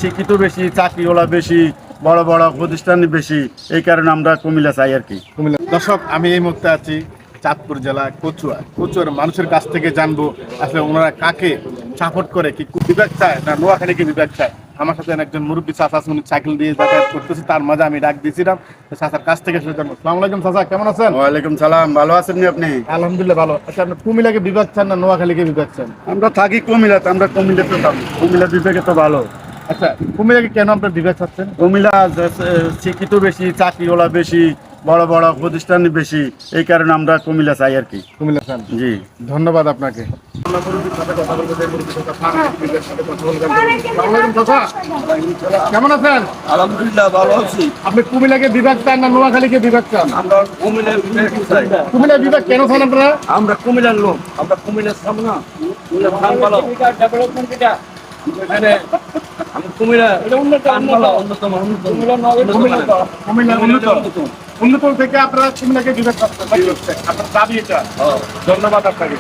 শিক্ষিত বেশি, চাকরিওয়ালা বেশি, বড় বড় প্রতিষ্ঠান বেশি, এই কারণে আমরা কুমিল্লা চাই আর কি। কুমিল্লা। দর্শক, আমি এই মুহূর্তে আছি চাঁদপুর জেলা কচুয়ার মানুষের কাছ থেকে জানবো আসলে ওনারা কাকে সাপোর্ট করে, কি বিভাগ চায় না নোয়াখালীকে বিভাগ চায়। আমার সাথে একজন মুরব্বী চাচা আছে, উনি সাইকেল দিয়ে যাতায়াত করতেছে, তার মাঝে আমি ডাক দিয়েছিলাম চাচার কাছ থেকে শুনে জানবো। আসসালামু আলাইকুম চাচা, কেমন আছেন? ওয়ালাইকুম সালাম, ভালো আছেন আপনি? আলহামদুলিল্লাহ ভালো। আচ্ছা, আপনি কুমিল্লাকে বিভাগ চান না নোয়াখালীকে বিভাগ চান? আমরা থাকি কুমিল্লাতে, আমরা কুমিল্লাতে থাকি, কুমিল্লা বিভাগে তো ভালো। আচ্ছা, কুমিল্লাকে কেন আপনার বিভাগ চাচ্ছেন? কুমিল্লা শিক্ষিত বেশি, চাকরিওয়ালা বেশি, বড় বড় প্রতিষ্ঠান বেশি, এই কারণে আমরা কুমিল্লা চাই আর কি। কুমিল্লা চান? জি, ধন্যবাদ আপনাকে। কেমন আছেন? আলহামদুলিল্লাহ ভালো আছি। আপনি কুমিল্লাকে বিভাগ চান না নোয়াখালীকে বিভাগ চান? আমরা কুমিল্লার বিভাগ চাই। কুমিল্লা বিভাগ কেন চান আপনারা? আমরা কুমিল্লার লোক, আমরা কুমিল্লার সামনে না কুমিল্লার ধান ভালো এখানে আমি কুমিল্লা ধান ভালো অন্যতম কুমিল্লা উন্নত থেকে আপনারা কুমিল্লাকে বিভাগ করতে আপনার দাবি এটা। ধন্যবাদ আপনাকে।